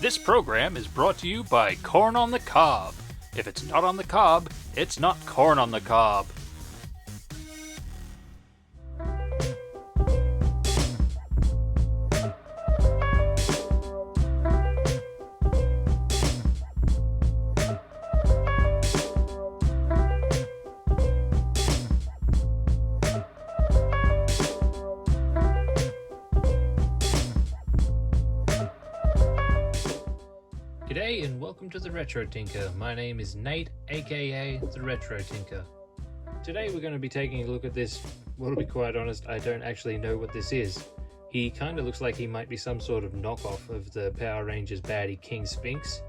This program is brought to you by Corn on the Cob. If it's not on the cob, it's not corn on the cob. G'day and welcome to the Retro Tinker. My name is Nate, aka the Retro Tinker. Today we're going to be taking a look at this. Well, to be quite honest, I don't actually know what this is. He kind of looks like he might be some sort of knockoff of the Power Rangers baddie King Spinks.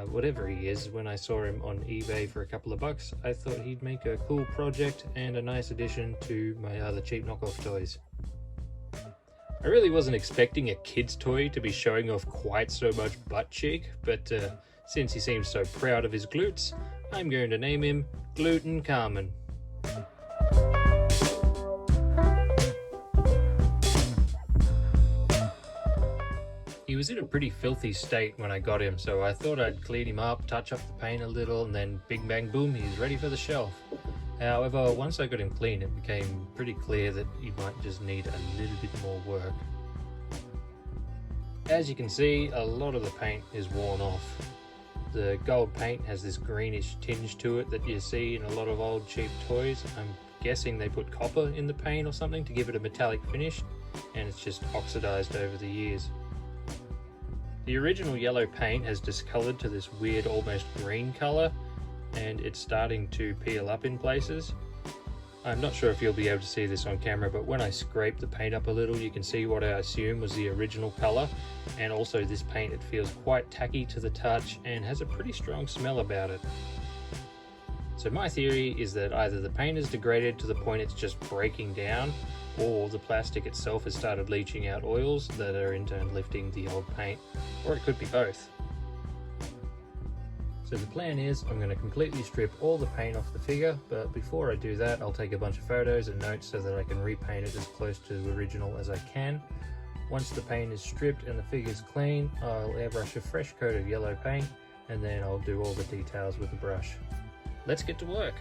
Whatever he is, when I saw him on eBay for a couple of bucks, I thought he'd make a cool project and a nice addition to my other cheap knockoff toys. I really wasn't expecting a kid's toy to be showing off quite so much butt cheek, but since he seems so proud of his glutes, I'm going to name him Gluteankhamun. He was in a pretty filthy state when I got him, so I thought I'd clean him up, touch up the paint a little, and then bing bang boom, he's ready for the shelf. However, once I got him clean, it became pretty clear that he might just need a little bit more work. As you can see, a lot of the paint is worn off. The gold paint has this greenish tinge to it that you see in a lot of old cheap toys. I'm guessing they put copper in the paint or something to give it a metallic finish, and it's just oxidized over the years. The original yellow paint has discolored to this weird, almost green color, and it's starting to peel up in places. I'm not sure if you'll be able to see this on camera, but when I scrape the paint up a little, you can see what I assume was the original color, and also this paint, it feels quite tacky to the touch and has a pretty strong smell about it. So my theory is that either the paint is degraded to the point it's just breaking down, or the plastic itself has started leaching out oils that are in turn lifting the old paint, or it could be both. So the plan is I'm going to completely strip all the paint off the figure, but before I do that I'll take a bunch of photos and notes so that I can repaint it as close to the original as I can. Once the paint is stripped and the figure's clean, I'll airbrush a fresh coat of yellow paint, and then I'll do all the details with the brush. Let's get to work!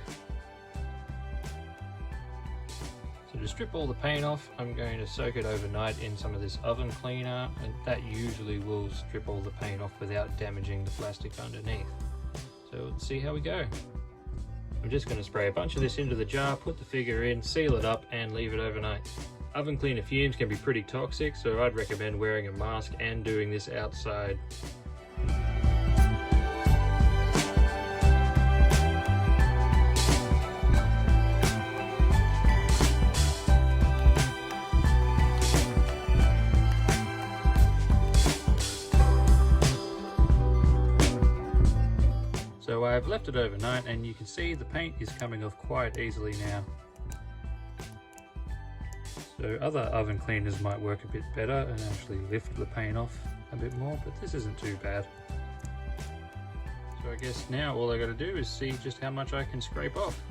So to strip all the paint off, I'm going to soak it overnight in some of this oven cleaner, and that usually will strip all the paint off without damaging the plastic underneath. So let's see how we go. I'm just going to spray a bunch of this into the jar, put the figure in, seal it up and leave it overnight. Oven cleaner fumes can be pretty toxic, so I'd recommend wearing a mask and doing this outside. So I've left it overnight and you can see the paint is coming off quite easily now. So other oven cleaners might work a bit better and actually lift the paint off a bit more, but this isn't too bad. So I guess now all I got to do is see just how much I can scrape off.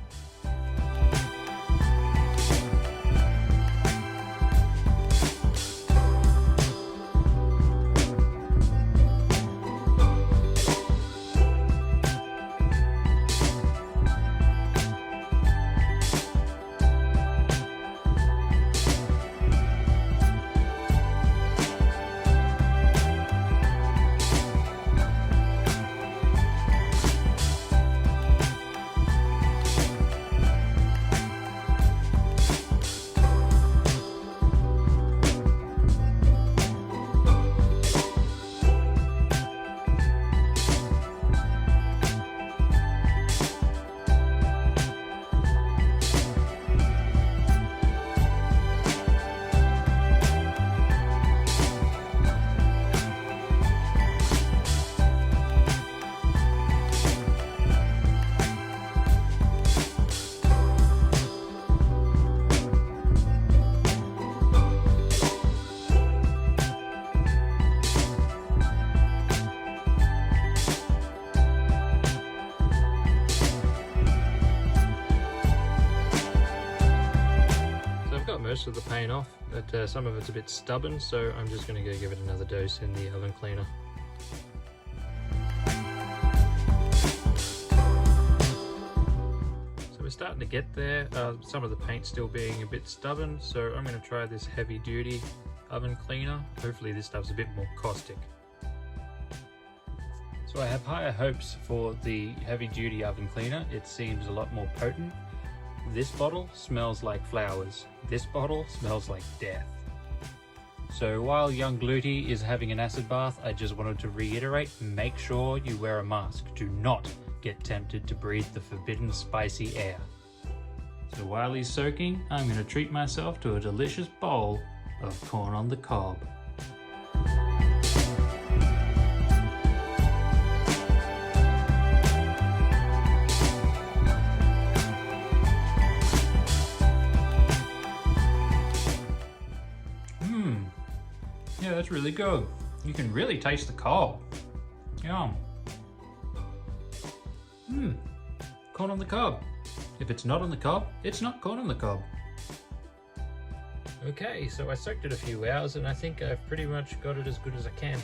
most of the paint off, but some of it's a bit stubborn, so I'm just going to go give it another dose in the oven cleaner. we're starting to get there. Some of the paint still being a bit stubborn, so I'm going to try this heavy duty oven cleaner. Hopefully this stuff's a bit more caustic. So I have higher hopes for the heavy duty oven cleaner. It seems a lot more potent. This bottle smells like flowers. This bottle smells like death. So while young Gluty is having an acid bath, I just wanted to reiterate, make sure you wear a mask. Do not get tempted to breathe the forbidden spicy air. So while he's soaking, I'm going to treat myself to a delicious bowl of corn on the cob. Yeah, that's really good. You can really taste the cob. Yum. Corn on the cob. If it's not on the cob, it's not corn on the cob. Okay, so I soaked it a few hours and I think I've pretty much got it as good as I can.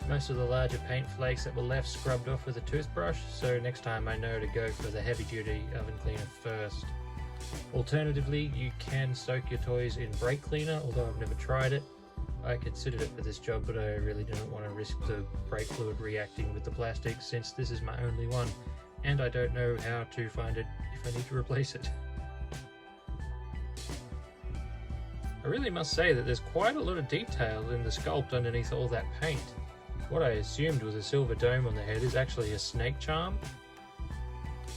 Most of the larger paint flakes that were left scrubbed off with a toothbrush, so next time I know to go for the heavy duty oven cleaner first. Alternatively, you can soak your toys in brake cleaner, although I've never tried it. I considered it for this job, but I really didn't want to risk the brake fluid reacting with the plastic since this is my only one, and I don't know how to find it if I need to replace it. I really must say that there's quite a lot of detail in the sculpt underneath all that paint. What I assumed was a silver dome on the head is actually a snake charm.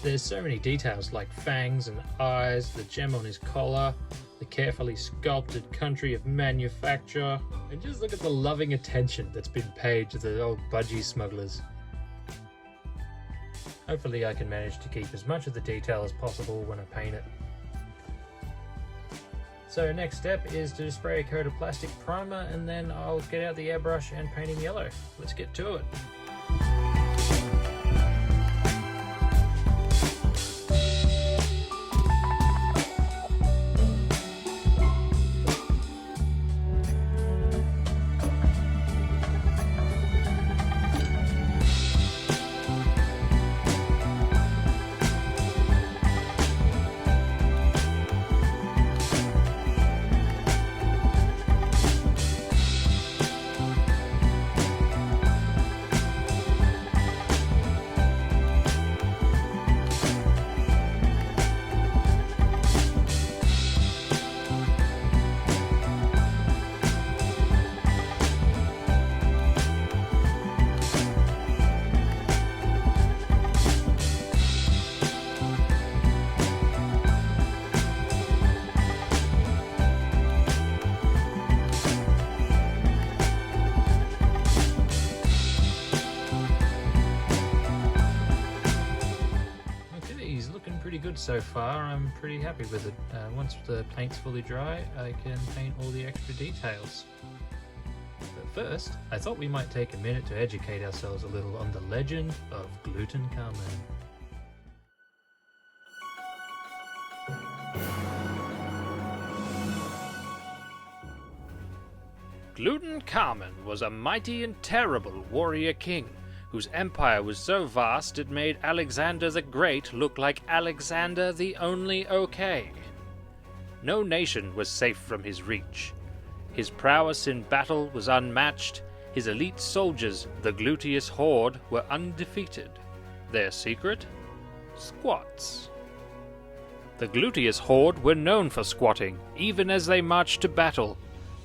There's so many details like fangs and eyes, the gem on his collar, the carefully sculpted country of manufacture, and just look at the loving attention that's been paid to the old budgie smugglers. Hopefully I can manage to keep as much of the detail as possible when I paint it. So next step is to spray a coat of plastic primer, and then I'll get out the airbrush and paint him yellow. Let's get to it. Pretty good so far. I'm pretty happy with it. Once the paint's fully dry, I can paint all the extra details. But first, I thought we might take a minute to educate ourselves a little on the legend of Gluteankhamun. Gluteankhamun was a mighty and terrible warrior king, whose empire was so vast it made Alexander the Great look like Alexander the Only Okay. No nation was safe from his reach. His prowess in battle was unmatched. His elite soldiers, the Gluteus Horde, were undefeated. Their secret? Squats. The Gluteus Horde were known for squatting, even as they marched to battle.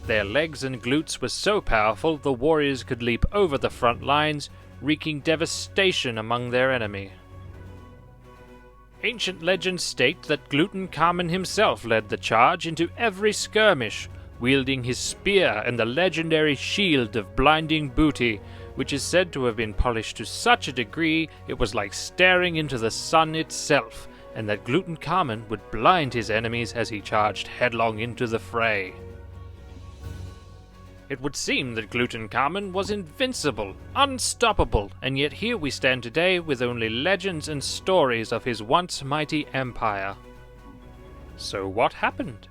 Their legs and glutes were so powerful the warriors could leap over the front lines, wreaking devastation among their enemy. Ancient legends state that Gluteankhamun himself led the charge into every skirmish, wielding his spear and the legendary shield of blinding booty, which is said to have been polished to such a degree it was like staring into the sun itself, and that Gluteankhamun would blind his enemies as he charged headlong into the fray. It would seem that Gluteankhamun was invincible, unstoppable, and yet here we stand today with only legends and stories of his once mighty empire. So what happened?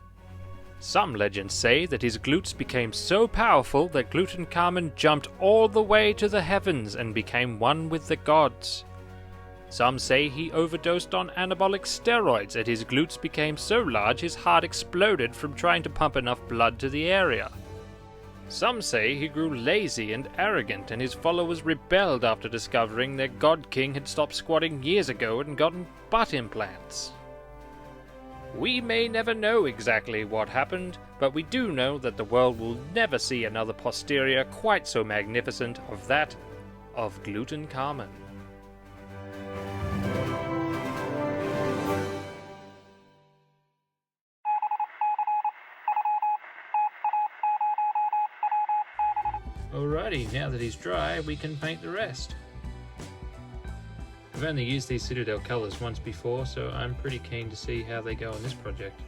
Some legends say that his glutes became so powerful that Gluteankhamun jumped all the way to the heavens and became one with the gods. Some say he overdosed on anabolic steroids and his glutes became so large his heart exploded from trying to pump enough blood to the area. Some say he grew lazy and arrogant and his followers rebelled after discovering their god king had stopped squatting years ago and gotten butt implants. We may never know exactly what happened, but we do know that the world will never see another posterior quite so magnificent of that of Gluteankhamun. Alrighty, now that he's dry, we can paint the rest. I've only used these Citadel colours once before, so I'm pretty keen to see how they go on this project.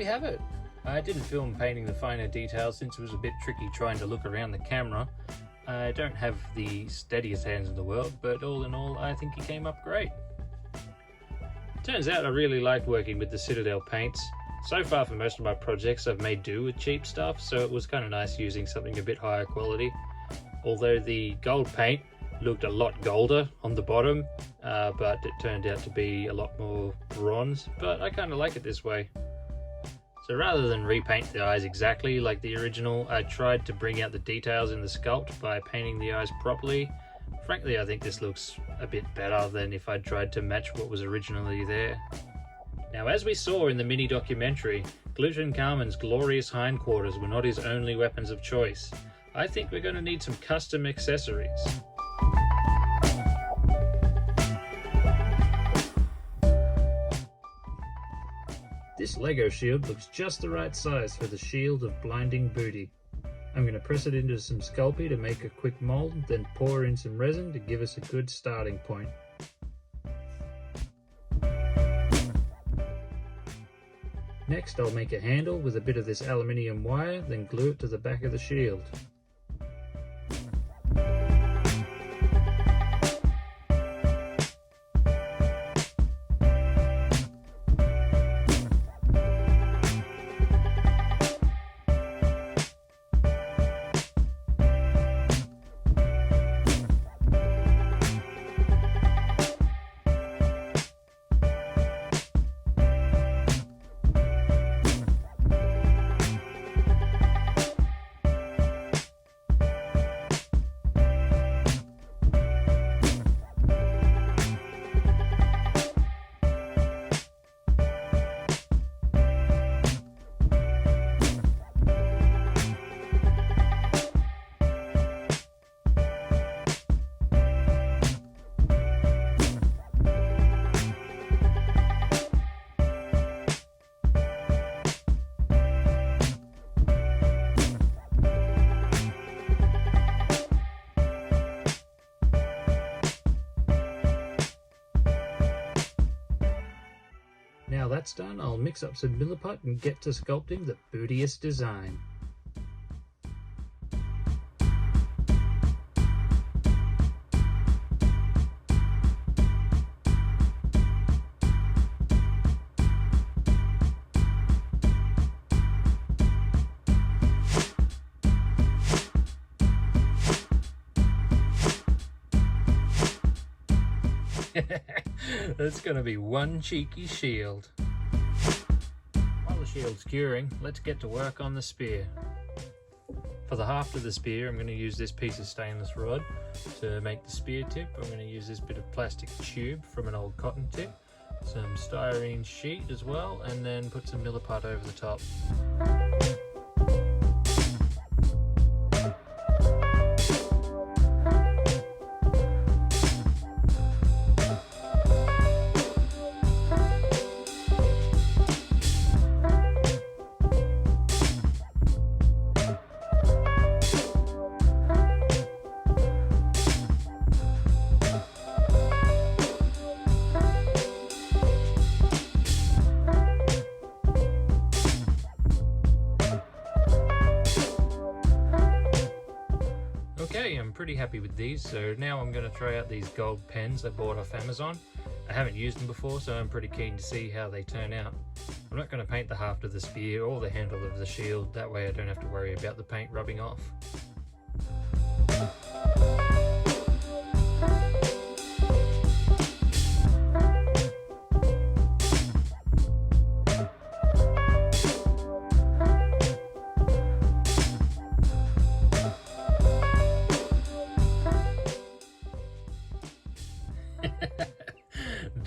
Have it. I didn't film painting the finer details since it was a bit tricky trying to look around the camera. I don't have the steadiest hands in the world, but all in all I think he came up great. Turns out I really liked working with the Citadel paints. So far for most of my projects I've made do with cheap stuff, so it was kind of nice using something a bit higher quality. Although the gold paint looked a lot golder on the bottom, but it turned out to be a lot more bronze, but I kind of like it this way. So rather than repaint the eyes exactly like the original, I tried to bring out the details in the sculpt by painting the eyes properly. Frankly, I think this looks a bit better than if I tried to match what was originally there. Now, as we saw in the mini documentary, Gluteankhamun's glorious hindquarters were not his only weapons of choice. I think we're going to need some custom accessories. This Lego shield looks just the right size for the shield of blinding booty. I'm going to press it into some Sculpey to make a quick mold, then pour in some resin to give us a good starting point. Next I'll make a handle with a bit of this aluminium wire, then glue it to the back of the shield. now that's done, I'll mix up some milliput and get to sculpting the bootiest design. That's gonna be one cheeky shield. While the shield's curing, let's get to work on the spear. For the haft of the spear, I'm going to use this piece of stainless rod to make the spear tip. I'm going to use this bit of plastic tube from an old cotton tip, some styrene sheet as well, and then put some milliput over the top. Okay, I'm pretty happy with these, so now I'm going to try out these gold pens I bought off Amazon. I haven't used them before, so I'm pretty keen to see how they turn out. I'm not going to paint the haft of the spear or the handle of the shield, that way I don't have to worry about the paint rubbing off.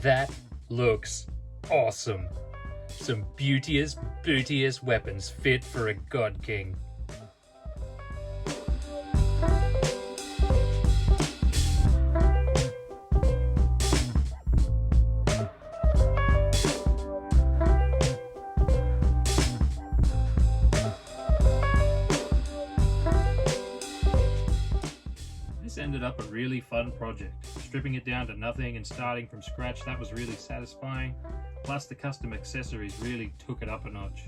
That looks awesome. Some beauteous, bootiest weapons fit for a god king. This ended up a really fun project. Stripping it down to nothing and starting from scratch, that was really satisfying. Plus the custom accessories really took it up a notch.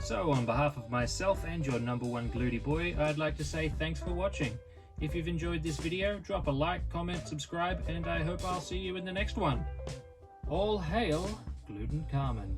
So on behalf of myself and your #1 Glutey boy, I'd like to say thanks for watching. If you've enjoyed this video, drop a like, comment, subscribe, and I hope I'll see you in the next one. All hail Gluteankhamun.